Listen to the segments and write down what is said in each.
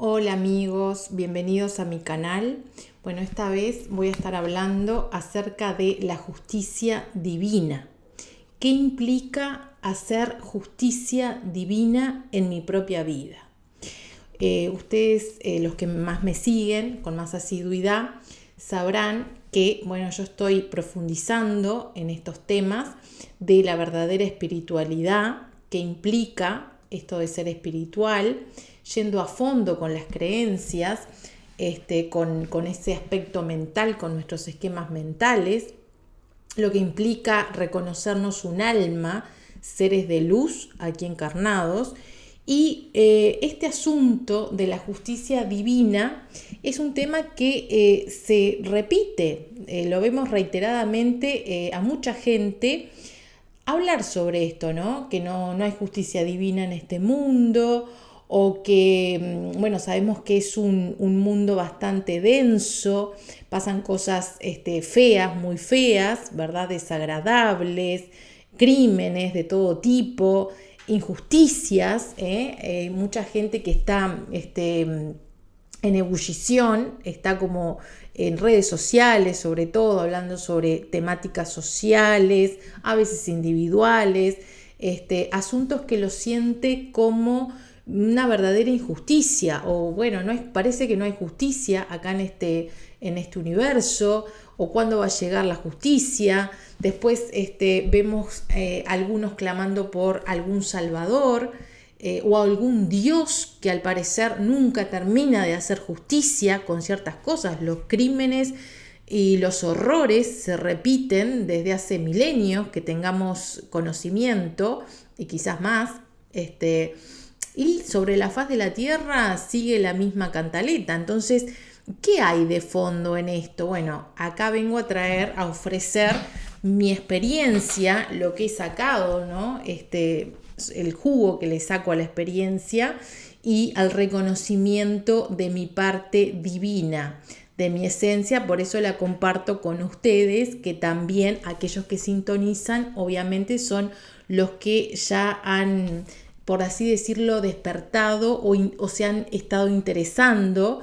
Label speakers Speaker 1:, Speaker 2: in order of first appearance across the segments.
Speaker 1: Hola amigos, bienvenidos a mi canal. Bueno, esta vez voy a estar hablando acerca de la justicia divina. ¿Qué implica hacer justicia divina en mi propia vida? Ustedes, los que más me siguen con más asiduidad, sabrán que, yo estoy profundizando en estos temas de la verdadera espiritualidad, que implica esto de ser espiritual, yendo a fondo con las creencias, con ese aspecto mental, con nuestros esquemas mentales, lo que implica reconocernos un alma, seres de luz aquí encarnados. Y este asunto de la justicia divina es un tema que se repite, lo vemos reiteradamente a mucha gente hablar sobre esto, ¿no? Que no hay justicia divina en este mundo, o que, sabemos que es un mundo bastante denso, pasan cosas feas, muy feas, ¿verdad? Desagradables, crímenes de todo tipo, injusticias, mucha gente que está en ebullición, está como en redes sociales, sobre todo hablando sobre temáticas sociales, a veces individuales, asuntos que lo siente como una verdadera injusticia, o parece que no hay justicia acá en este universo, o cuándo va a llegar la justicia. Después vemos algunos clamando por algún salvador, o algún Dios que al parecer nunca termina de hacer justicia con ciertas cosas. Los crímenes y los horrores se repiten desde hace milenios que tengamos conocimiento, y quizás más, y sobre la faz de la tierra sigue la misma cantaleta. Entonces, ¿qué hay de fondo en esto? Bueno, acá vengo a ofrecer mi experiencia, lo que he sacado, ¿no? El jugo que le saco a la experiencia y al reconocimiento de mi parte divina, de mi esencia. Por eso la comparto con ustedes, que también aquellos que sintonizan obviamente son los que ya han, por así decirlo, despertado o se han estado interesando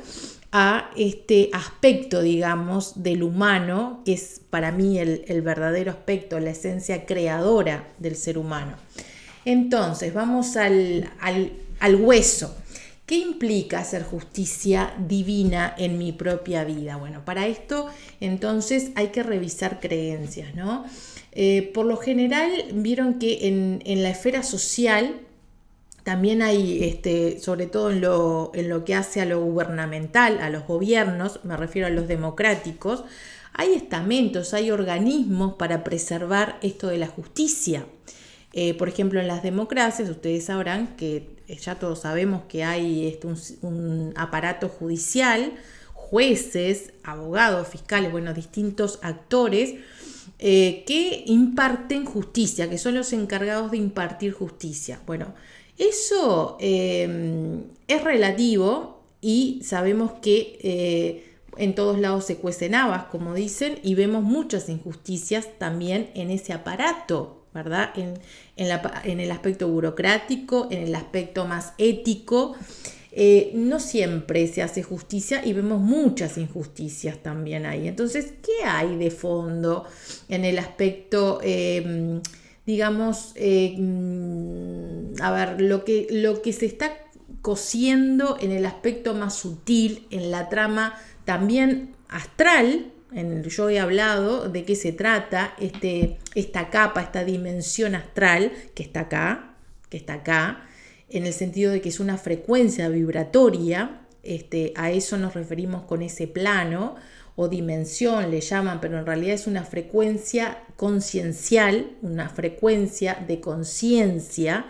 Speaker 1: a este aspecto, digamos, del humano, que es para mí el verdadero aspecto, la esencia creadora del ser humano. Entonces, vamos al hueso. ¿Qué implica hacer justicia divina en mi propia vida? Bueno, para esto entonces hay que revisar creencias, ¿no? Por lo general, vieron que en la esfera social también hay, sobre todo en lo que hace a lo gubernamental, a los gobiernos, me refiero a los democráticos, hay estamentos, hay organismos para preservar esto de la justicia. Por ejemplo, en las democracias, ustedes sabrán que ya todos sabemos que hay un aparato judicial, jueces, abogados, fiscales, distintos actores que imparten justicia, que son los encargados de impartir justicia. Bueno, eso es relativo, y sabemos que en todos lados se cuecen habas, como dicen, y vemos muchas injusticias también en ese aparato, ¿verdad? En el aspecto burocrático, en el aspecto más ético. No siempre se hace justicia y vemos muchas injusticias también ahí. Entonces, ¿qué hay de fondo en el aspecto, lo que se está cosiendo en el aspecto más sutil, en la trama también astral? Yo he hablado de qué se trata esta capa, esta dimensión astral que está acá, en el sentido de que es una frecuencia vibratoria. A eso nos referimos con ese plano o dimensión, le llaman, pero en realidad es una frecuencia consciencial, una frecuencia de conciencia,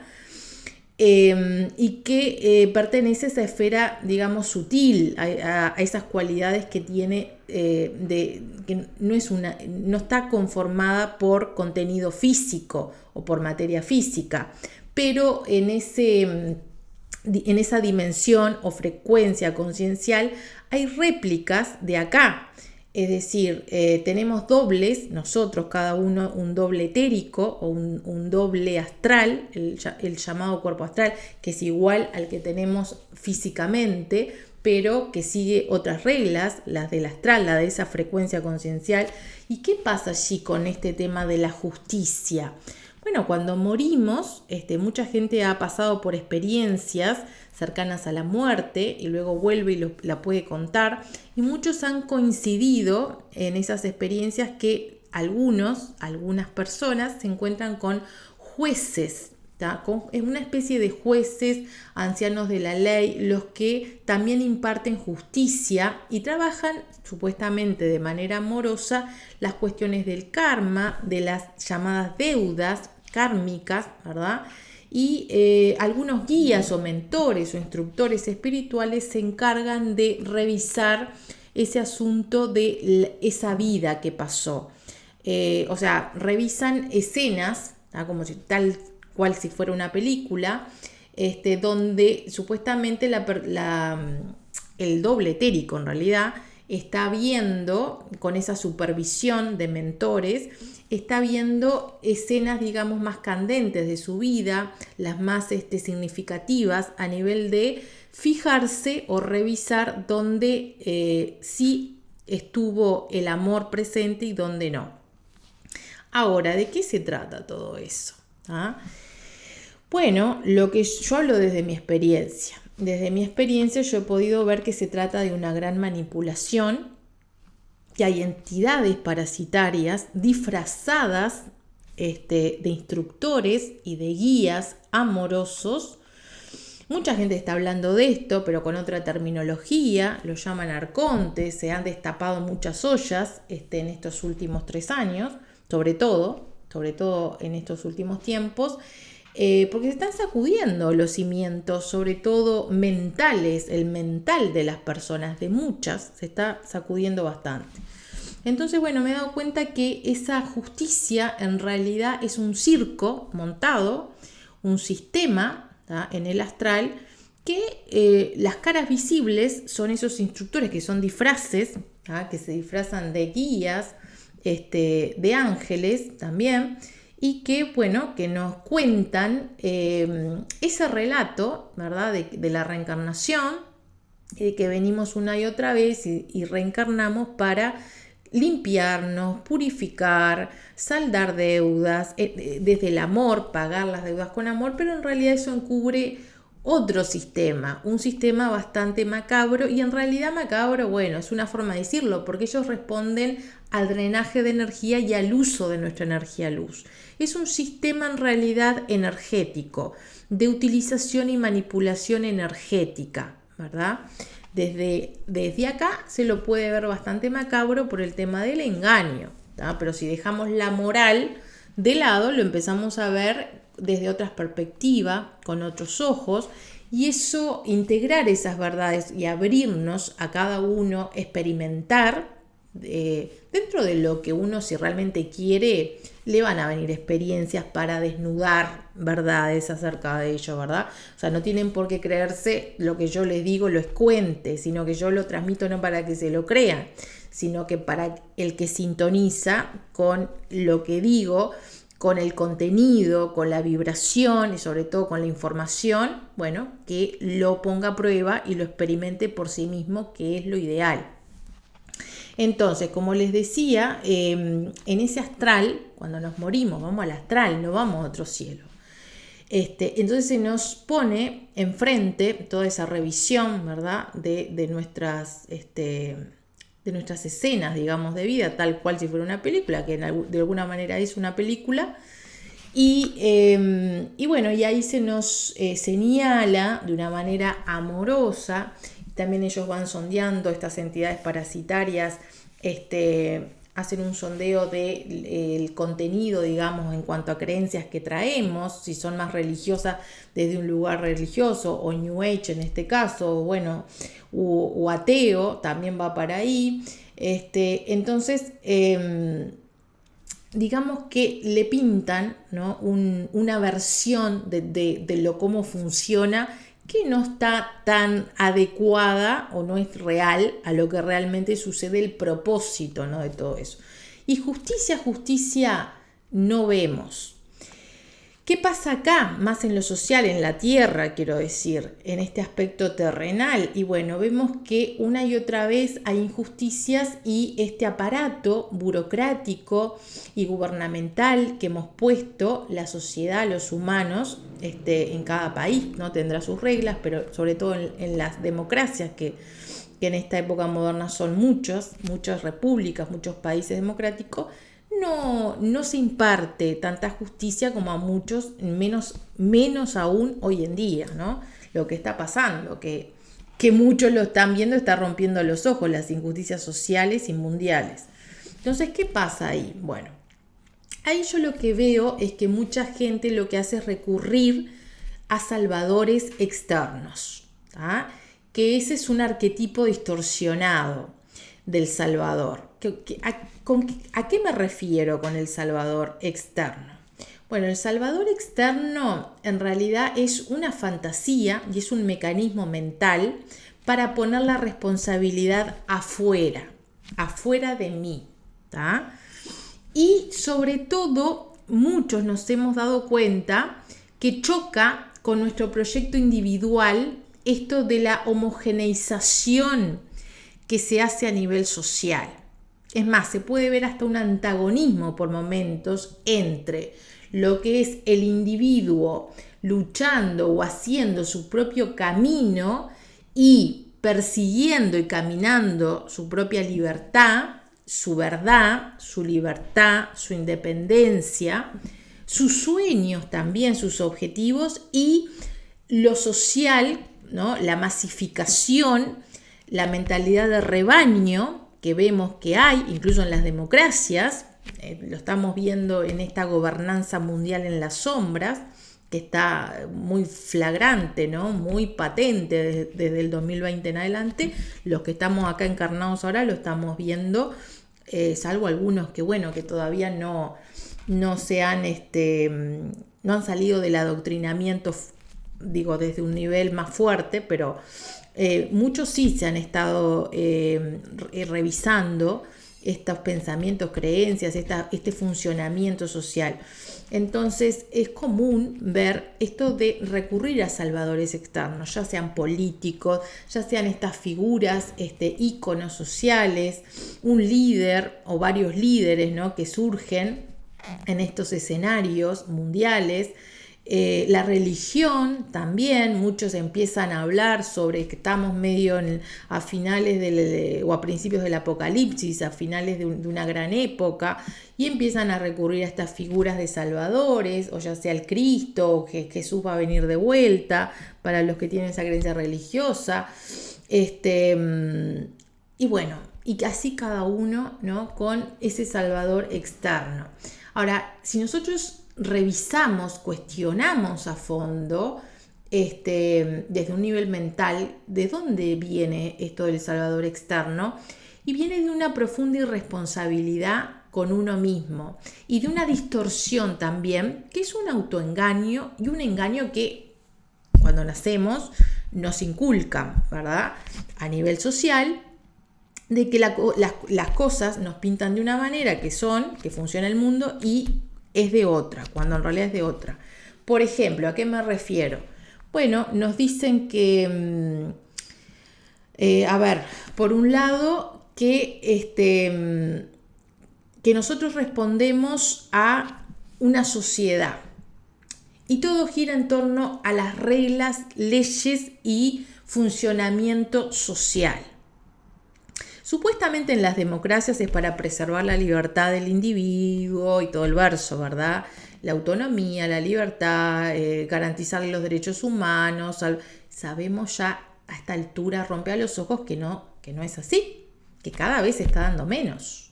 Speaker 1: y que pertenece a esa esfera, digamos, sutil, a esas cualidades que tiene, que no está conformada por contenido físico o por materia física, pero en esa dimensión o frecuencia conciencial hay réplicas de acá. Es decir, tenemos dobles, nosotros cada uno un doble etérico o un doble astral, el llamado cuerpo astral, que es igual al que tenemos físicamente, pero que sigue otras reglas, las del astral, la de esa frecuencia conciencial. ¿Y qué pasa allí con este tema de la justicia? Bueno, cuando morimos, mucha gente ha pasado por experiencias cercanas a la muerte y luego vuelve y la puede contar, y muchos han coincidido en esas experiencias que algunas personas se encuentran con jueces, es una especie de jueces, ancianos de la ley, los que también imparten justicia y trabajan supuestamente de manera amorosa las cuestiones del karma, de las llamadas deudas kármicas, ¿verdad? Y algunos guías o mentores o instructores espirituales se encargan de revisar ese asunto de esa vida que pasó. O sea, revisan escenas, como si tal cual si fuera una película, donde supuestamente el doble etérico en realidad está viendo, con esa supervisión de mentores, está viendo escenas, digamos, más candentes de su vida, las más significativas a nivel de fijarse o revisar dónde sí estuvo el amor presente y dónde no. Ahora, ¿de qué se trata todo eso? Bueno, lo que yo hablo desde mi experiencia. Desde mi experiencia yo he podido ver que se trata de una gran manipulación, que hay entidades parasitarias disfrazadas de instructores y de guías amorosos. Mucha gente está hablando de esto, pero con otra terminología, lo llaman arcontes, se han destapado muchas ollas en estos últimos 3 años, sobre todo en estos últimos tiempos, porque se están sacudiendo los cimientos, sobre todo mentales, el mental de las personas, de muchas, se está sacudiendo bastante. Entonces, bueno, me he dado cuenta que esa justicia en realidad es un circo montado, un sistema, ¿tá?, en el astral, que las caras visibles son esos instructores que son disfraces, ¿tá?, que se disfrazan de guías, de ángeles también, y que, bueno, que nos cuentan ese relato, ¿verdad?, de la reencarnación, que venimos una y otra vez y reencarnamos para limpiarnos, purificar, saldar deudas, desde el amor, pagar las deudas con amor, pero en realidad eso encubre otro sistema, un sistema bastante macabro, y en realidad macabro, bueno, es una forma de decirlo, porque ellos responden al drenaje de energía y al uso de nuestra energía luz. Es un sistema en realidad energético, de utilización y manipulación energética, ¿verdad? Desde acá se lo puede ver bastante macabro por el tema del engaño, ¿tá? Pero si dejamos la moral de lado, lo empezamos a ver desde otras perspectivas, con otros ojos, y eso, integrar esas verdades y abrirnos a cada uno, experimentar, dentro de lo que uno, si realmente quiere, le van a venir experiencias para desnudar verdades acerca de ello, ¿verdad? O sea, no tienen por qué creerse lo que yo les digo, lo cuente, sino que yo lo transmito no para que se lo crean, sino que para el que sintoniza con lo que digo, con el contenido, con la vibración y sobre todo con la información, bueno, que lo ponga a prueba y lo experimente por sí mismo, que es lo ideal. Entonces, como les decía, en ese astral, cuando nos morimos, vamos al astral, no vamos a otro cielo. Entonces se nos pone enfrente toda esa revisión, ¿verdad?, de nuestras escenas, digamos, de vida, tal cual si fuera una película, que de alguna manera es una película. Y bueno, y ahí se nos señala de una manera amorosa. También ellos van sondeando, estas entidades parasitarias, hacen un sondeo del contenido, digamos, en cuanto a creencias que traemos, si son más religiosas desde un lugar religioso, o New Age en este caso, bueno, o ateo, también va para ahí. Entonces, digamos que le pintan, ¿no?, una versión de cómo funciona, que no está tan adecuada o no es real a lo que realmente sucede, el propósito, ¿no?, de todo eso. Y justicia no vemos. ¿Qué pasa acá? Más en lo social, en la tierra, quiero decir, en este aspecto terrenal. Y bueno, vemos que una y otra vez hay injusticias y este aparato burocrático y gubernamental que hemos puesto, la sociedad, los humanos, en cada país, ¿no?, tendrá sus reglas, pero sobre todo en las democracias que en esta época moderna son muchas repúblicas, muchos países democráticos, no se imparte tanta justicia como a muchos, menos aún hoy en día, ¿no? Lo que está pasando, que muchos lo están viendo, está rompiendo los ojos, las injusticias sociales y mundiales. Entonces, ¿qué pasa ahí? Bueno, ahí yo lo que veo es que mucha gente lo que hace es recurrir a salvadores externos, ¿tá? Que ese es un arquetipo distorsionado del salvador. ¿A qué me refiero con el salvador externo? Bueno, el salvador externo en realidad es una fantasía y es un mecanismo mental para poner la responsabilidad afuera de mí, ¿tá? Y sobre todo, muchos nos hemos dado cuenta que choca con nuestro proyecto individual esto de la homogeneización que se hace a nivel social. Es más, se puede ver hasta un antagonismo por momentos entre lo que es el individuo luchando o haciendo su propio camino y persiguiendo y caminando su propia libertad, su verdad, su libertad, su independencia, sus sueños también, sus objetivos y lo social, ¿no?, la masificación, la mentalidad de rebaño que vemos que hay, incluso en las democracias, lo estamos viendo en esta gobernanza mundial en las sombras, que está muy flagrante, ¿no?, muy patente desde el 2020 en adelante. Los que estamos acá encarnados ahora lo estamos viendo, salvo algunos que, bueno, que todavía no se han, no han salido del adoctrinamiento, digo, desde un nivel más fuerte, pero muchos sí se han estado revisando estos pensamientos, creencias, este funcionamiento social. Entonces es común ver esto de recurrir a salvadores externos, ya sean políticos, ya sean estas figuras, íconos sociales, un líder o varios líderes, ¿no?, que surgen en estos escenarios mundiales. La religión también, muchos empiezan a hablar sobre que estamos medio a finales o a principios del apocalipsis, a finales de una gran época, y empiezan a recurrir a estas figuras de salvadores, o ya sea el Cristo, o que Jesús va a venir de vuelta, para los que tienen esa creencia religiosa, y bueno, y así cada uno, ¿no?, con ese salvador externo. Ahora, si nosotros revisamos, cuestionamos a fondo, desde un nivel mental, de dónde viene esto del salvador externo, y viene de una profunda irresponsabilidad con uno mismo y de una distorsión también, que es un autoengaño y un engaño que cuando nacemos nos inculcan, ¿verdad?, a nivel social, de que las cosas nos pintan de una manera que funciona el mundo y es de otra, cuando en realidad es de otra. Por ejemplo, ¿a qué me refiero? Bueno, nos dicen que, por un lado, que nosotros respondemos a una sociedad y todo gira en torno a las reglas, leyes y funcionamiento social. Supuestamente en las democracias es para preservar la libertad del individuo y todo el verso, ¿verdad? La autonomía, la libertad, garantizar los derechos humanos. Sabemos ya a esta altura, rompe a los ojos, que no es así, que cada vez se está dando menos.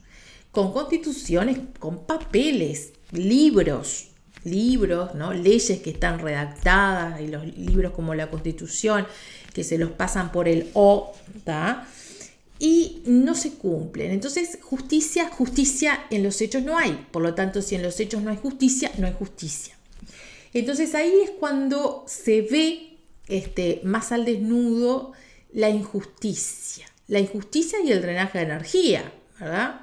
Speaker 1: Con constituciones, con papeles, libros, ¿no?, leyes que están redactadas, y los libros como la Constitución, que se los pasan por el ¿tá?, y no se cumplen. Entonces, justicia en los hechos no hay. Por lo tanto, si en los hechos no hay justicia, no hay justicia. Entonces, ahí es cuando se ve más al desnudo la injusticia y el drenaje de energía, ¿verdad?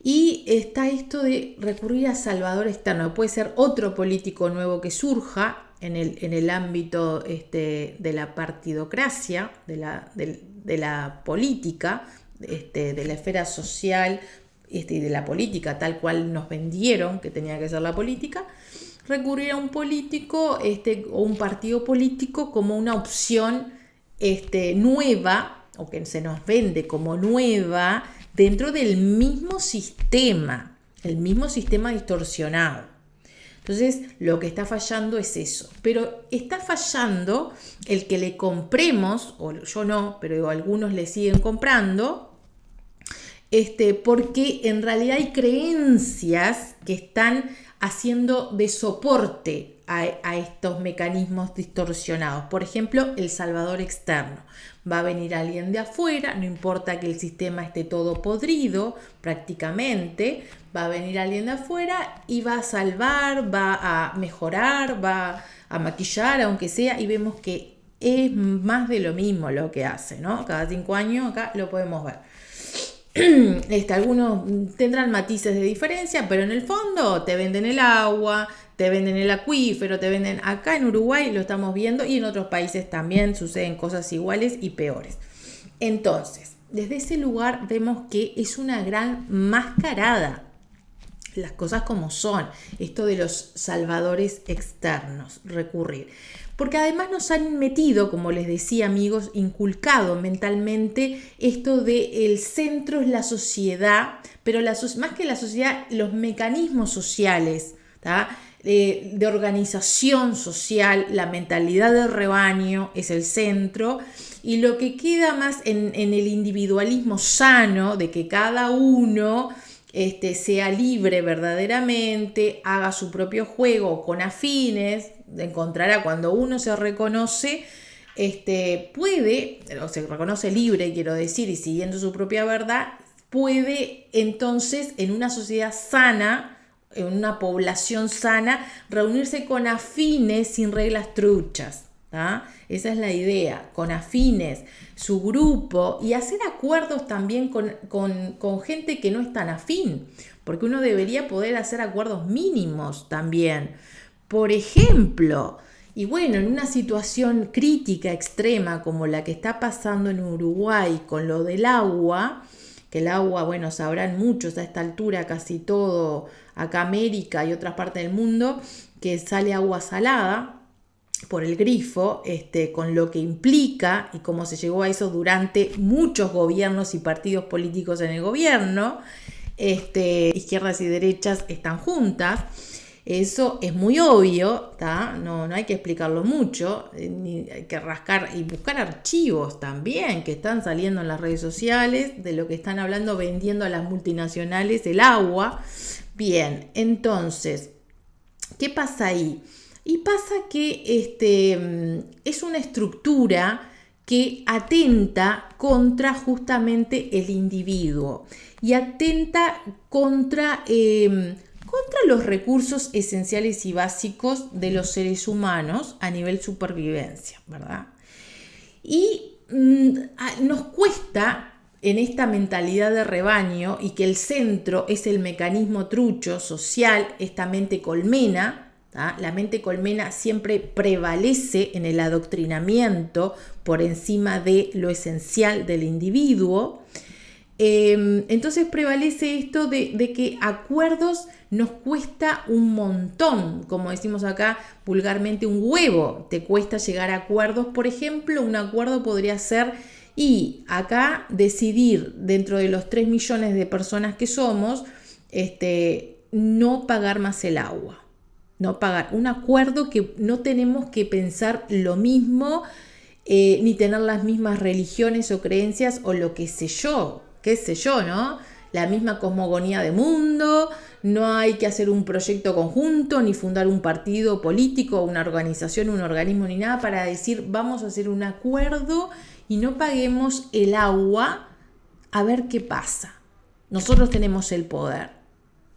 Speaker 1: Y está esto de recurrir a salvador externo. Puede ser otro político nuevo que surja en el ámbito de la partidocracia, de la política, de la esfera social y de la política tal cual nos vendieron que tenía que ser la política. Recurrir a un político o un partido político como una opción nueva, o que se nos vende como nueva, dentro del mismo sistema, el mismo sistema distorsionado. Entonces, lo que está fallando es eso. Pero está fallando el que le compremos, o yo no, pero algunos le siguen comprando, porque en realidad hay creencias que están haciendo de soporte a estos mecanismos distorsionados. Por ejemplo, el salvador externo. Va a venir alguien de afuera, no importa que el sistema esté todo podrido, prácticamente, va a venir alguien de afuera y va a salvar, va a mejorar, va a maquillar, aunque sea, y vemos que es más de lo mismo lo que hace, ¿no? Cada 5 años acá lo podemos ver. Algunos tendrán matices de diferencia, pero en el fondo te venden el agua, te venden el acuífero, te venden. Acá en Uruguay lo estamos viendo y en otros países también suceden cosas iguales y peores. Entonces, desde ese lugar vemos que es una gran mascarada, las cosas como son, esto de los salvadores externos, recurrir. Porque además nos han metido, como les decía amigos, inculcado mentalmente esto de el centro es la sociedad, pero más que la sociedad, los mecanismos sociales, de organización social, la mentalidad del rebaño es el centro, y lo que queda más en el individualismo sano, de que cada uno sea libre verdaderamente, haga su propio juego con afines, encontrará cuando uno se reconoce, puede, o se reconoce libre, quiero decir, y siguiendo su propia verdad, puede entonces en una sociedad sana, en una población sana, reunirse con afines sin reglas truchas. Esa es la idea, con afines, su grupo, y hacer acuerdos también con gente que no es tan afín, porque uno debería poder hacer acuerdos mínimos también. Por ejemplo, y bueno, en una situación crítica extrema como la que está pasando en Uruguay con lo del agua, que el agua, bueno, sabrán muchos a esta altura, casi todo acá América y otras partes del mundo, que sale agua salada por el grifo, con lo que implica y cómo se llegó a eso durante muchos gobiernos y partidos políticos en el gobierno, izquierdas y derechas están juntas. Eso es muy obvio, no hay que explicarlo mucho, ni hay que rascar y buscar archivos también que están saliendo en las redes sociales de lo que están hablando, vendiendo a las multinacionales el agua. Bien, entonces, ¿qué pasa ahí? Y pasa que es una estructura que atenta contra justamente el individuo y atenta contra los recursos esenciales y básicos de los seres humanos a nivel supervivencia, ¿verdad? Y nos cuesta en esta mentalidad de rebaño y que el centro es el mecanismo trucho social, esta mente colmena. La mente colmena siempre prevalece en el adoctrinamiento por encima de lo esencial del individuo. Entonces prevalece esto de que acuerdos nos cuesta un montón, como decimos acá vulgarmente, un huevo. Te cuesta llegar a acuerdos. Por ejemplo, un acuerdo podría ser, y acá decidir dentro de los 3 millones de personas que somos, no pagar más el agua. No pagar, un acuerdo que no tenemos que pensar lo mismo, ni tener las mismas religiones o creencias o lo que sé yo, ¿no? La misma cosmogonía de mundo, no hay que hacer un proyecto conjunto, ni fundar un partido político, una organización, un organismo, ni nada para decir vamos a hacer un acuerdo y no paguemos el agua a ver qué pasa. Nosotros tenemos el poder.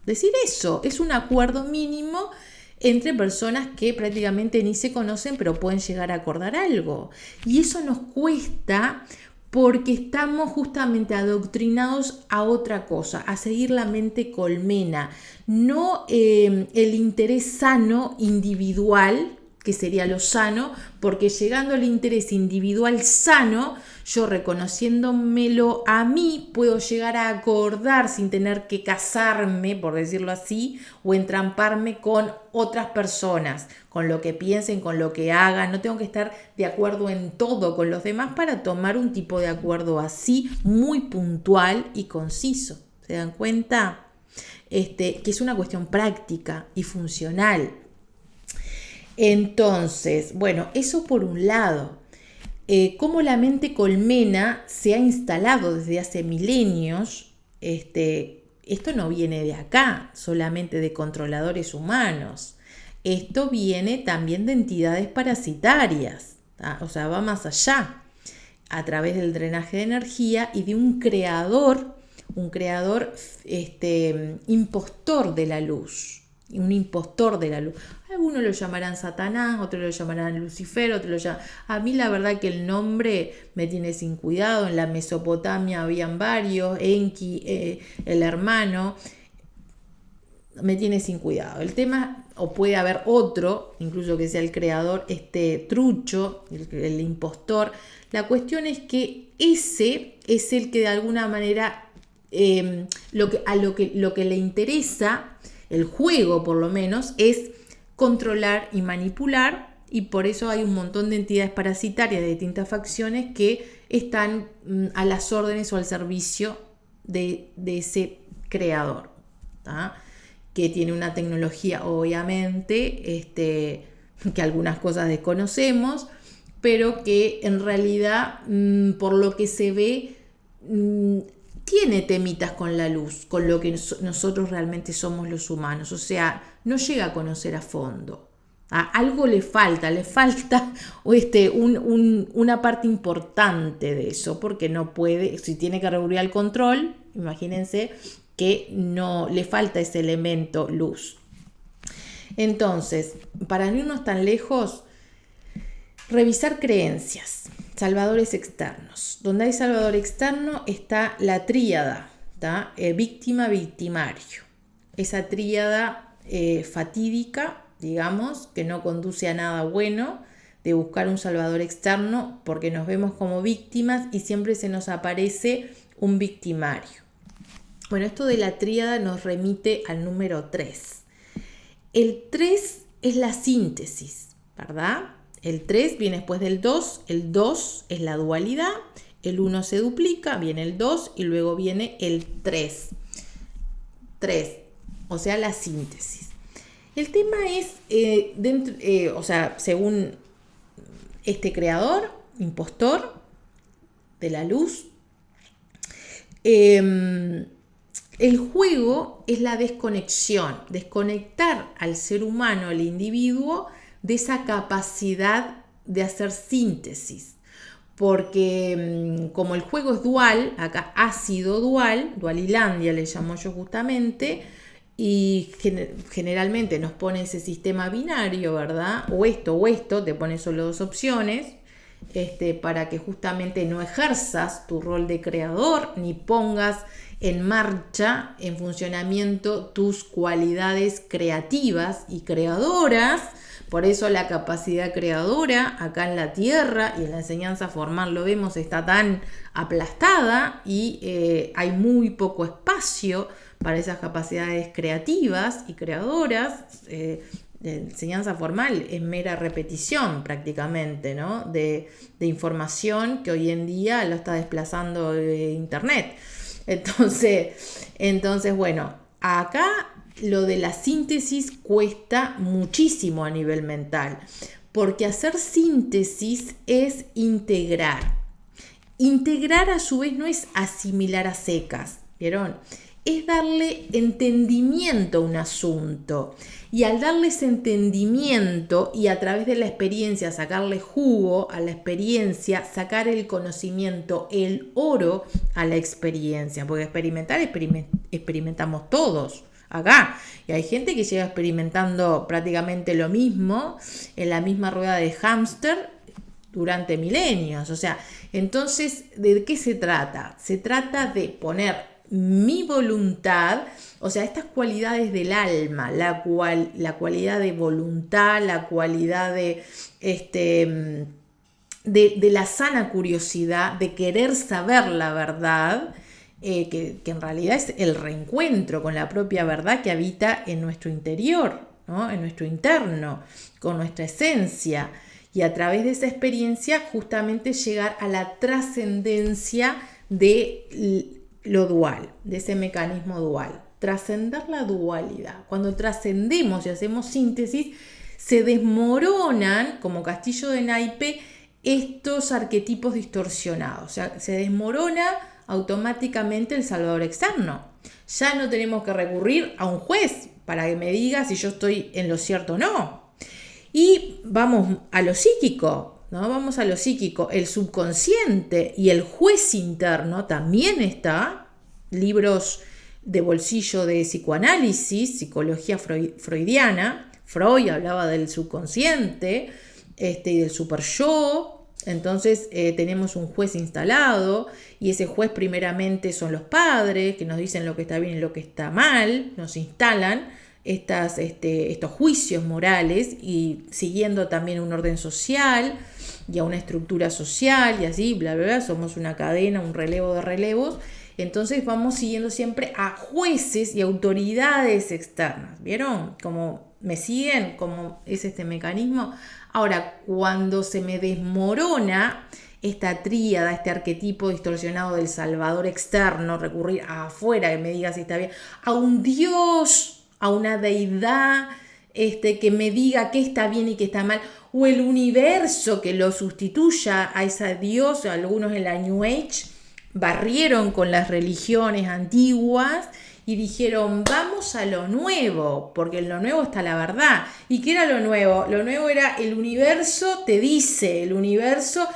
Speaker 1: Decir eso, es un acuerdo mínimo entre personas que prácticamente ni se conocen, pero pueden llegar a acordar algo. Y eso nos cuesta porque estamos justamente adoctrinados a otra cosa, a seguir la mente colmena, no el interés sano individual, que sería lo sano, porque llegando al interés individual sano, yo reconociéndomelo a mí, puedo llegar a acordar sin tener que casarme, por decirlo así, o entramparme con otras personas, con lo que piensen, con lo que hagan. No tengo que estar de acuerdo en todo con los demás para tomar un tipo de acuerdo así, muy puntual y conciso. ¿Se dan cuenta? Que es una cuestión práctica y funcional. Entonces, bueno, eso por un lado. Cómo la mente colmena se ha instalado desde hace milenios. Esto no viene de acá, solamente de controladores humanos. Esto viene también de entidades parasitarias, ¿tá? O sea, va más allá, a través del drenaje de energía y de un creador impostor de la luz. Un impostor de la luz. Algunos lo llamarán Satanás, otros lo llamarán Lucifer, otros lo llamarán... A mí la verdad que el nombre me tiene sin cuidado. En la Mesopotamia habían varios, Enki, el hermano, me tiene sin cuidado. El tema, o puede haber otro, incluso que sea el creador, trucho, el impostor. La cuestión es que ese es el que de alguna manera lo que le interesa, el juego por lo menos, es controlar y manipular, y por eso hay un montón de entidades parasitarias de distintas facciones que están a las órdenes o al servicio de ese creador, ¿tá? Que tiene una tecnología obviamente que algunas cosas desconocemos, pero que en realidad por lo que se ve tiene temitas con la luz, con lo que nosotros realmente somos los humanos. O sea, no llega a conocer a fondo. Algo le falta una parte importante de eso, porque no puede, si tiene que recurrir al control, imagínense que no le falta ese elemento luz. Entonces, para no irnos tan lejos, revisar creencias, salvadores externos. Donde hay salvador externo está la tríada, víctima, victimario. Esa tríada fatídica, digamos, que no conduce a nada bueno, de buscar un salvador externo, porque nos vemos como víctimas y siempre se nos aparece un victimario. Bueno, esto de la tríada nos remite al número 3. El 3 es la síntesis, ¿verdad? El 3 viene después del 2, el 2 es la dualidad, el 1 se duplica, viene el 2 y luego viene el 3. 3, o sea, la síntesis. El tema es, según este creador, impostor de la luz, el juego es la desconexión, desconectar al ser humano, al individuo, de esa capacidad de hacer síntesis. Porque como el juego es dual, acá ácido dual, dualilandia le llamo yo justamente, y generalmente nos pone ese sistema binario, ¿verdad? O esto, te pone solo dos opciones, para que justamente no ejerzas tu rol de creador, ni pongas en marcha, en funcionamiento, tus cualidades creativas y creadoras. Por eso la capacidad creadora acá en la Tierra y en la enseñanza formal lo vemos, está tan aplastada y hay muy poco espacio para esas capacidades creativas y creadoras. La enseñanza formal es mera repetición prácticamente, ¿no? de información que hoy en día lo está desplazando Internet. Entonces, bueno, acá lo de la síntesis cuesta muchísimo a nivel mental, porque hacer síntesis es integrar. Integrar a su vez no es asimilar a secas, ¿vieron? Es darle entendimiento a un asunto. Y al darle ese entendimiento y a través de la experiencia sacarle jugo a la experiencia, sacar el conocimiento, el oro a la experiencia. Porque experimentamos todos. acá. Y hay gente que lleva experimentando prácticamente lo mismo en la misma rueda de hámster durante milenios. O sea, entonces, ¿de qué se trata? Se trata de poner mi voluntad, o sea, estas cualidades del alma, la cualidad de voluntad, la cualidad de la sana curiosidad, de querer saber la verdad, que en realidad es el reencuentro con la propia verdad que habita en nuestro interior, ¿no? En nuestro interno, con nuestra esencia, y a través de esa experiencia justamente llegar a la trascendencia de lo dual, de ese mecanismo dual, trascender la dualidad. Cuando trascendemos y hacemos síntesis, se desmoronan, como castillo de naipe, estos arquetipos distorsionados. O sea, se desmorona automáticamente el salvador externo. Ya no tenemos que recurrir a un juez para que me diga si yo estoy en lo cierto o no. Y vamos a lo psíquico, ¿no? Vamos a lo psíquico. El subconsciente y el juez interno también está. Libros de bolsillo de psicoanálisis, psicología freudiana. Freud hablaba del subconsciente y del super yo. Entonces tenemos un juez instalado, y ese juez primeramente son los padres, que nos dicen lo que está bien y lo que está mal, nos instalan estos juicios morales, y siguiendo también un orden social y a una estructura social, y así, bla, bla, bla, somos una cadena, un relevo de relevos. Entonces vamos siguiendo siempre a jueces y autoridades externas. ¿Vieron cómo me siguen? ¿Cómo es este mecanismo? Ahora, cuando se me desmorona esta tríada, este arquetipo distorsionado del salvador externo, recurrir a afuera que me diga si está bien, a un Dios, a una deidad que me diga qué está bien y qué está mal, o el universo que lo sustituya a ese Dios. Algunos en la New Age barrieron con las religiones antiguas y dijeron, vamos a lo nuevo, porque en lo nuevo está la verdad. ¿Y qué era lo nuevo? Lo nuevo era el universo te dice, el universo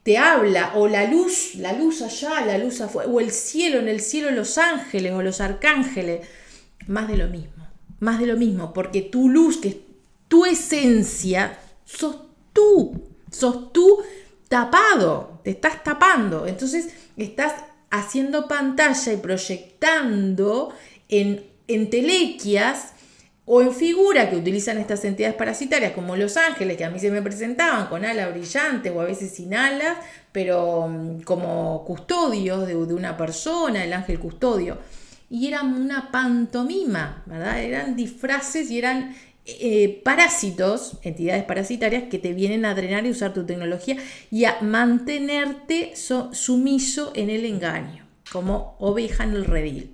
Speaker 1: te habla, o la luz allá, la luz afuera, o el cielo, en el cielo los ángeles o los arcángeles. Más de lo mismo, porque tu luz, que es tu esencia, sos tú tapado, te estás tapando. Entonces estás haciendo pantalla y proyectando en entelequias o en figura que utilizan estas entidades parasitarias, como los ángeles, que a mí se me presentaban con alas brillantes o a veces sin alas, pero como custodios de una persona, el ángel custodio. Y eran una pantomima, ¿verdad? Eran disfraces y eran parásitos, entidades parasitarias que te vienen a drenar y usar tu tecnología y a mantenerte sumiso en el engaño, como oveja en el redil.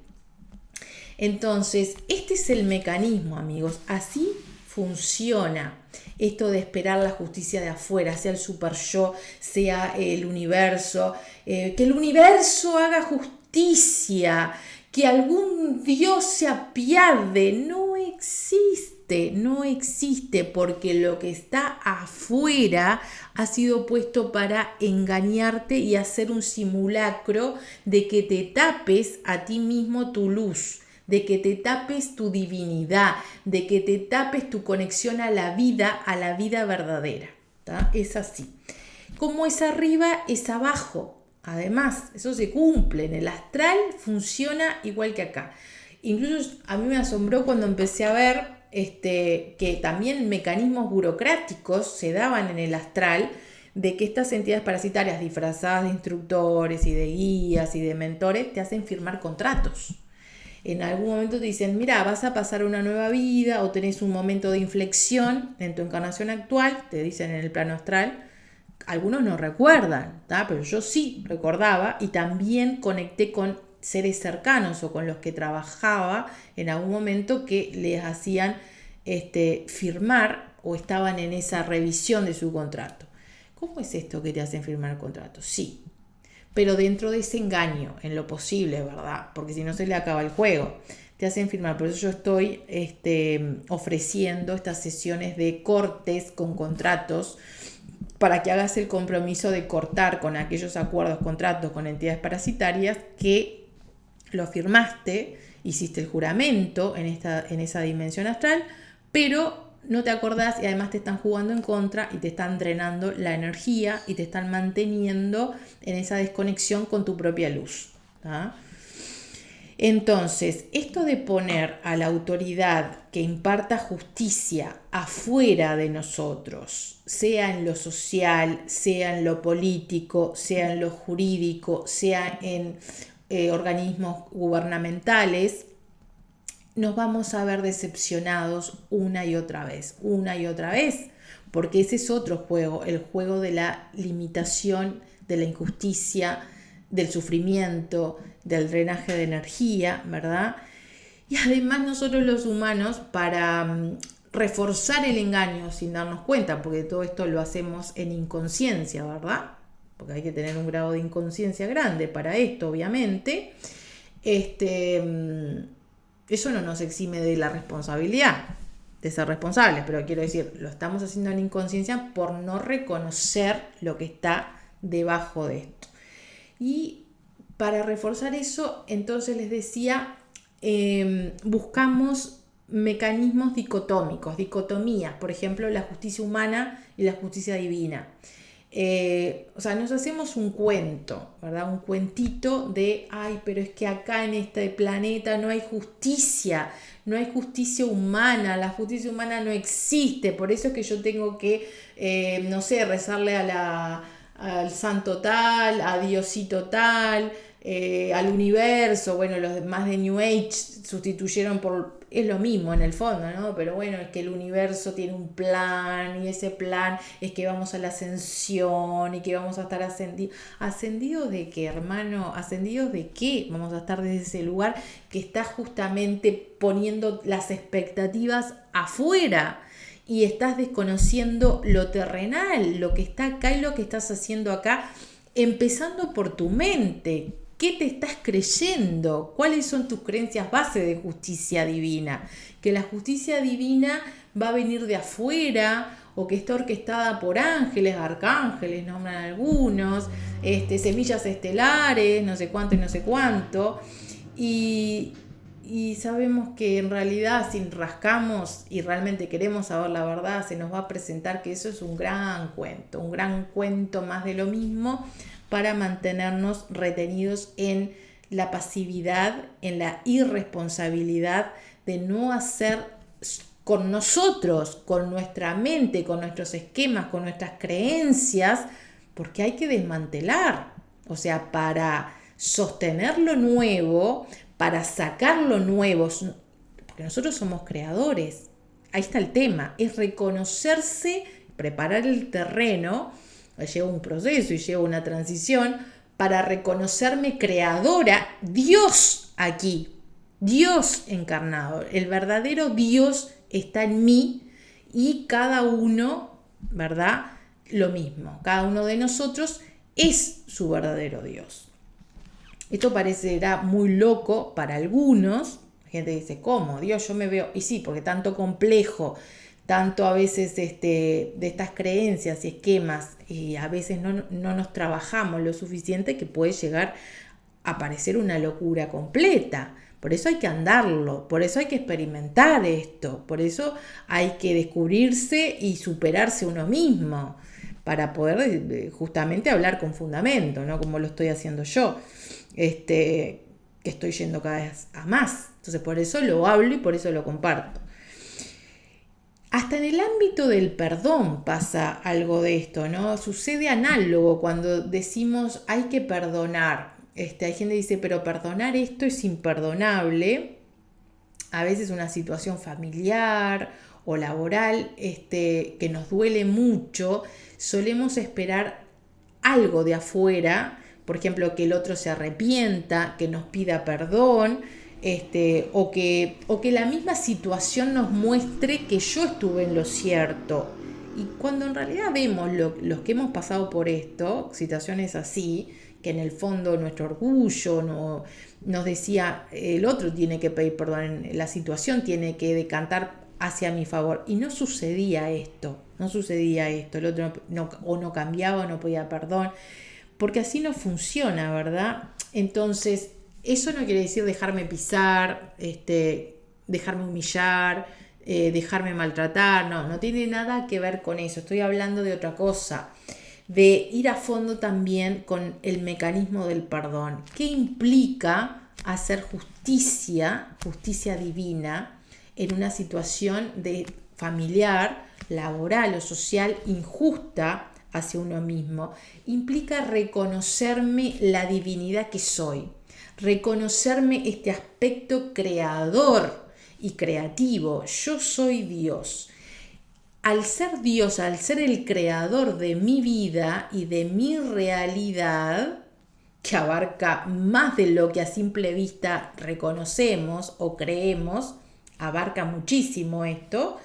Speaker 1: Entonces, este es el mecanismo, amigos. Así funciona esto de esperar la justicia de afuera, sea el super yo, sea el universo, que el universo haga justicia, que algún Dios se apiade. No existe, porque lo que está afuera ha sido puesto para engañarte y hacer un simulacro de que te tapes a ti mismo tu luz, de que te tapes tu divinidad, de que te tapes tu conexión a la vida verdadera. ¿Tá? Es así. Como es arriba, es abajo. Además, eso se cumple. En el astral funciona igual que acá. Incluso a mí me asombró cuando empecé a ver que también mecanismos burocráticos se daban en el astral, de que estas entidades parasitarias disfrazadas de instructores y de guías y de mentores te hacen firmar contratos. En algún momento te dicen, mira, vas a pasar una nueva vida o tenés un momento de inflexión en tu encarnación actual, te dicen en el plano astral. Algunos no recuerdan, ¿tá? Pero yo sí recordaba, y también conecté con seres cercanos o con los que trabajaba en algún momento, que les hacían firmar o estaban en esa revisión de su contrato. ¿Cómo es esto que te hacen firmar el contrato? Sí, pero dentro de ese engaño, en lo posible, ¿verdad? Porque si no se le acaba el juego. Te hacen firmar. Por eso yo estoy ofreciendo estas sesiones de cortes con contratos, para que hagas el compromiso de cortar con aquellos acuerdos, contratos con entidades parasitarias que lo firmaste, hiciste el juramento en esa dimensión astral, pero no te acordás y además te están jugando en contra y te están drenando la energía y te están manteniendo en esa desconexión con tu propia luz. ¿Ah? Entonces, esto de poner a la autoridad que imparta justicia afuera de nosotros, sea en lo social, sea en lo político, sea en lo jurídico, sea en organismos gubernamentales, nos vamos a ver decepcionados una y otra vez, porque ese es otro juego, el juego de la limitación, de la injusticia, del sufrimiento, del drenaje de energía, ¿verdad? Y además nosotros los humanos, para reforzar el engaño sin darnos cuenta, porque todo esto lo hacemos en inconsciencia, ¿verdad? Porque hay que tener un grado de inconsciencia grande para esto, obviamente. Eso no nos exime de la responsabilidad, de ser responsables, pero quiero decir, lo estamos haciendo en inconsciencia por no reconocer lo que está debajo de esto. Y para reforzar eso, entonces les decía, buscamos mecanismos dicotómicos, dicotomías, por ejemplo, la justicia humana y la justicia divina. Nos hacemos un cuento, ¿verdad? Un cuentito de, pero es que acá en este planeta no hay justicia humana, la justicia humana no existe, por eso es que yo tengo que, rezarle al santo tal, a Diosito tal, al universo. Bueno, los demás de New Age sustituyeron es lo mismo en el fondo, ¿no? Pero bueno, es que el universo tiene un plan y ese plan es que vamos a la ascensión y que vamos a estar ascendidos. ¿Ascendidos de qué, hermano? ¿Ascendidos de qué? Vamos a estar desde ese lugar que está justamente poniendo las expectativas afuera. Y estás desconociendo lo terrenal, lo que está acá y lo que estás haciendo acá, empezando por tu mente. ¿Qué te estás creyendo? ¿Cuáles son tus creencias base de justicia divina? Que la justicia divina va a venir de afuera o que está orquestada por ángeles, arcángeles, nombran algunos, semillas estelares, no sé cuánto y no sé cuánto. Y sabemos que en realidad si rascamos y realmente queremos saber la verdad, se nos va a presentar que eso es un gran cuento más de lo mismo para mantenernos retenidos en la pasividad, en la irresponsabilidad de no hacer con nosotros, con nuestra mente, con nuestros esquemas, con nuestras creencias, porque hay que desmantelar. O sea, para sostener lo nuevo, para sacar lo nuevo, porque nosotros somos creadores. Ahí está el tema, es reconocerse, preparar el terreno. Lleva un proceso y lleva una transición para reconocerme creadora, Dios aquí, Dios encarnado, el verdadero Dios está en mí y cada uno, ¿verdad? Lo mismo, cada uno de nosotros es su verdadero Dios. Esto parecerá muy loco para algunos. La gente dice, ¿cómo? Dios, yo me veo, y sí, porque tanto complejo, tanto a veces de estas creencias y esquemas, y a veces no nos trabajamos lo suficiente que puede llegar a parecer una locura completa. Por eso hay que andarlo, por eso hay que experimentar esto, por eso hay que descubrirse y superarse uno mismo para poder justamente hablar con fundamento, no como lo estoy haciendo yo, que estoy yendo cada vez a más. Entonces por eso lo hablo y por eso lo comparto. Hasta en el ámbito del perdón pasa algo de esto, ¿no? Sucede análogo cuando decimos hay que perdonar. Hay gente que dice, pero perdonar esto es imperdonable. A veces una situación familiar o laboral que nos duele mucho, solemos esperar algo de afuera, por ejemplo, que el otro se arrepienta, que nos pida perdón, o que la misma situación nos muestre que yo estuve en lo cierto. Y cuando en realidad vemos los que hemos pasado por esto, situaciones así, que en el fondo nuestro orgullo nos decía, el otro tiene que pedir perdón, la situación tiene que decantar hacia mi favor. Y no sucedía esto, el otro no cambiaba, no pedía perdón, porque así no funciona, ¿verdad? Entonces, Eso no quiere decir dejarme pisar, dejarme humillar, dejarme maltratar, no tiene nada que ver con eso. Estoy hablando de otra cosa, de ir a fondo también con el mecanismo del perdón. ¿Qué implica hacer justicia divina en una situación de familiar, laboral o social injusta hacia uno mismo? Implica reconocerme la divinidad que soy, reconocerme este aspecto creador y creativo. Yo soy Dios. Al ser Dios, al ser el creador de mi vida y de mi realidad, que abarca más de lo que a simple vista reconocemos o creemos, abarca muchísimo esto,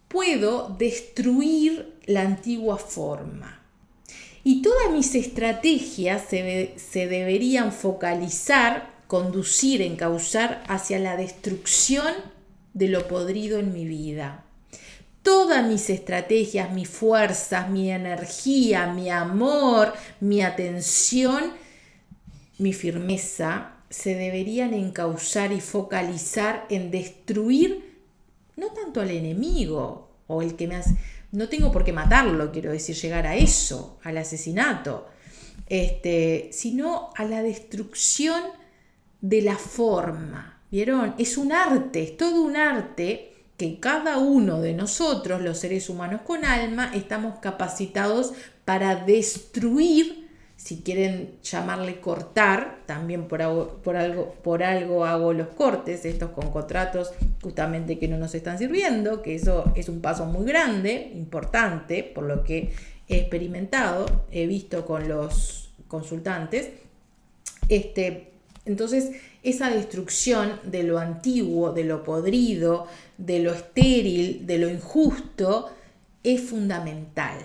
Speaker 1: puedo destruir la antigua forma. Y todas mis estrategias se deberían focalizar, conducir, encauzar hacia la destrucción de lo podrido en mi vida. Todas mis estrategias, mis fuerzas, mi energía, mi amor, mi atención, mi firmeza, se deberían encauzar y focalizar en destruir no tanto al enemigo o el que me hace... No tengo por qué matarlo, quiero decir, llegar a eso, al asesinato, sino a la destrucción de la forma. ¿Vieron? Es un arte, es todo un arte que cada uno de nosotros, los seres humanos con alma, estamos capacitados para destruir, si quieren llamarle cortar, también por algo hago los cortes, estos con contratos justamente que no nos están sirviendo, que eso es un paso muy grande, importante, por lo que he experimentado, he visto con los consultantes. Entonces, esa destrucción de lo antiguo, de lo podrido, de lo estéril, de lo injusto, es fundamental.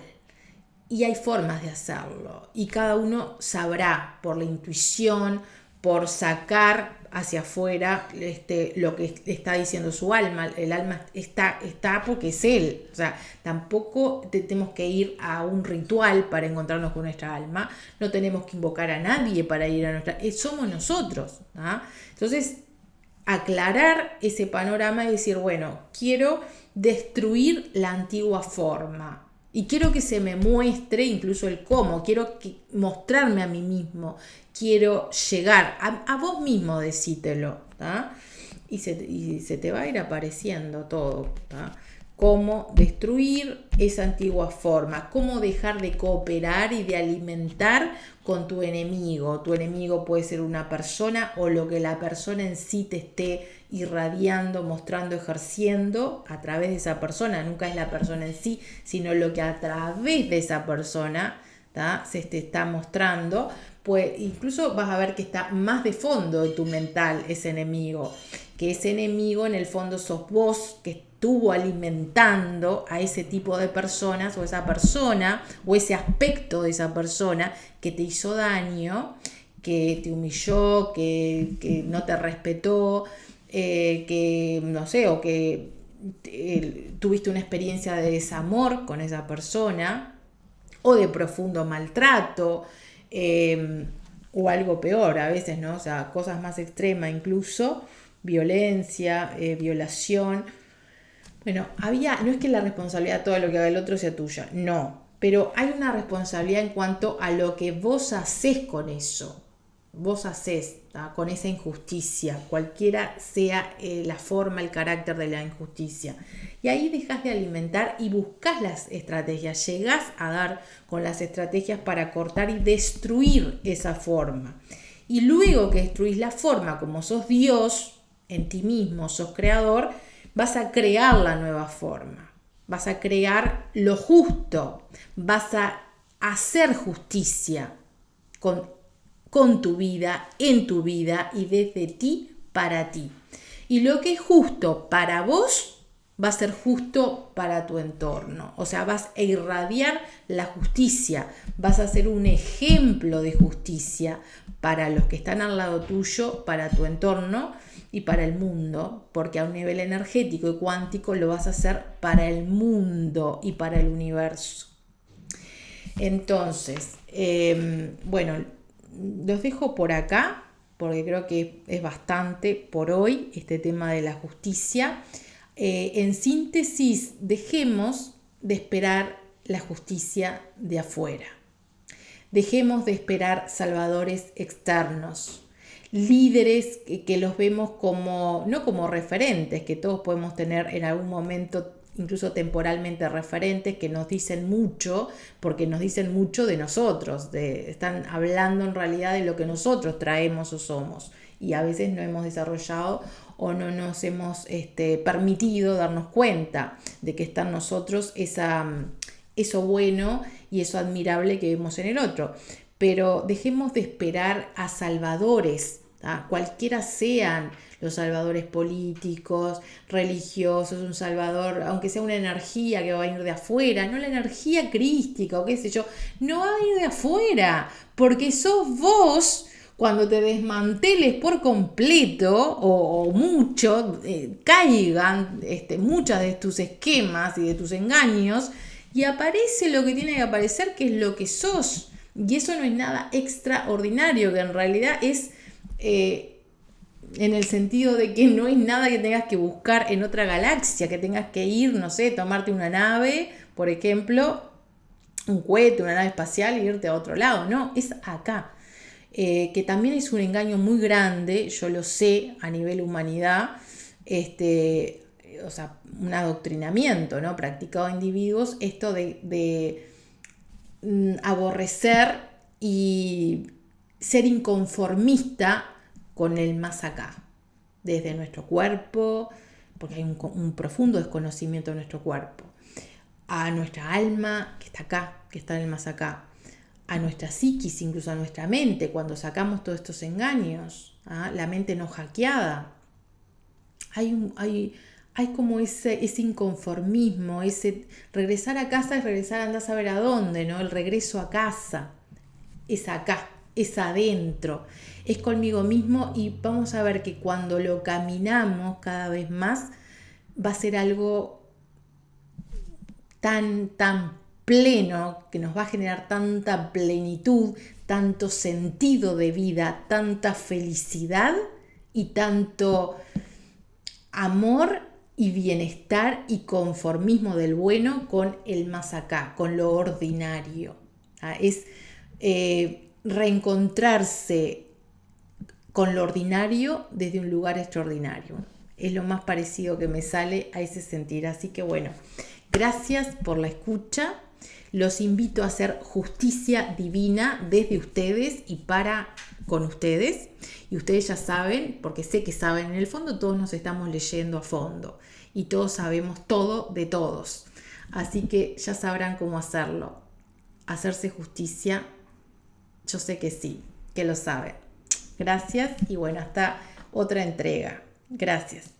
Speaker 1: Y hay formas de hacerlo. Y cada uno sabrá por la intuición, por sacar hacia afuera lo que está diciendo su alma. El alma está porque es él. O sea, tampoco tenemos que ir a un ritual para encontrarnos con nuestra alma. No tenemos que invocar a nadie para ir a nuestra... somos nosotros. ¿Ah? Entonces, aclarar ese panorama y decir, bueno, quiero destruir la antigua forma. Y quiero que se me muestre incluso el cómo, quiero mostrarme a mí mismo, quiero llegar a vos mismo, decítelo, ¿tá? Y se te va a ir apareciendo todo, ¿tá? Cómo destruir esa antigua forma, cómo dejar de cooperar y de alimentar con tu enemigo. Tu enemigo puede ser una persona o lo que la persona en sí te esté irradiando, mostrando, ejerciendo a través de esa persona. Nunca es la persona en sí, sino lo que a través de esa persona, ¿tá? Se te está mostrando. Pues incluso vas a ver que está más de fondo de tu mental ese enemigo, que ese enemigo en el fondo sos vos, que estuvo alimentando a ese tipo de personas o esa persona o ese aspecto de esa persona que te hizo daño, que te humilló, que no te respetó, que no sé, o que tuviste una experiencia de desamor con esa persona o de profundo maltrato, o algo peor a veces, ¿no? O sea, cosas más extremas incluso, violencia, violación. Bueno, no es que la responsabilidad de todo lo que haga el otro sea tuya, no, pero hay una responsabilidad en cuanto a lo que vos hacés con eso. Vos hacés, ¿tá? Con esa injusticia, cualquiera sea la forma, el carácter de la injusticia. Y ahí dejás de alimentar y buscás las estrategias, llegás a dar con las estrategias para cortar y destruir esa forma. Y luego que destruís la forma, como sos Dios en ti mismo, sos creador, vas a crear la nueva forma, vas a crear lo justo, vas a hacer justicia con tu vida, en tu vida y desde ti para ti. Y lo que es justo para vos va a ser justo para tu entorno. O sea, vas a irradiar la justicia, vas a ser un ejemplo de justicia para los que están al lado tuyo, para tu entorno y para el mundo, porque a un nivel energético y cuántico lo vas a hacer para el mundo y para el universo. Entonces, bueno, los dejo por acá porque creo que es bastante por hoy este tema de la justicia. En síntesis, dejemos de esperar la justicia de afuera. Dejemos de esperar salvadores externos, líderes que los vemos como, no como referentes, que todos podemos tener en algún momento, incluso temporalmente referentes, que nos dicen mucho, porque nos dicen mucho de nosotros, están hablando en realidad de lo que nosotros traemos o somos, y a veces no hemos desarrollado o no nos hemos permitido darnos cuenta de que está en nosotros eso bueno y eso admirable que vemos en el otro. Pero dejemos de esperar a salvadores, cualquiera sean los salvadores políticos, religiosos, un salvador, aunque sea una energía que va a ir de afuera, no la energía crística o qué sé yo, no va a ir de afuera, porque sos vos. Cuando te desmanteles por completo o mucho, caigan muchas de tus esquemas y de tus engaños, y aparece lo que tiene que aparecer, que es lo que sos. Y eso no es nada extraordinario, que en realidad es en el sentido de que no es nada que tengas que buscar en otra galaxia, que tengas que ir, no sé, tomarte una nave, por ejemplo, un cohete, una nave espacial e irte a otro lado. No, es acá. Que también es un engaño muy grande, yo lo sé, a nivel humanidad, o sea, un adoctrinamiento, ¿no?, practicado a individuos, esto de aborrecer y ser inconformista con el más acá, desde nuestro cuerpo, porque hay un profundo desconocimiento de nuestro cuerpo, a nuestra alma que está acá, que está en el más acá, a nuestra psiquis, incluso a nuestra mente, cuando sacamos todos estos engaños, la mente no hackeada. Hay como ese inconformismo, ese regresar a casa es regresar, andar a saber a dónde, ¿no? El regreso a casa es acá, es adentro, es conmigo mismo, y vamos a ver que cuando lo caminamos cada vez más va a ser algo tan pleno, que nos va a generar tanta plenitud, tanto sentido de vida, tanta felicidad y tanto amor y bienestar y conformismo del bueno con el más acá, con lo ordinario. Es reencontrarse con lo ordinario desde un lugar extraordinario. Es lo más parecido que me sale a ese sentir. Así que bueno, gracias por la escucha. Los invito a hacer justicia divina desde ustedes y con ustedes. Y ustedes ya saben, porque sé que saben, en el fondo todos nos estamos leyendo a fondo y todos sabemos todo de todos. Así que ya sabrán cómo hacerlo. Hacerse justicia, yo sé que sí, que lo saben. Gracias y bueno, hasta otra entrega. Gracias.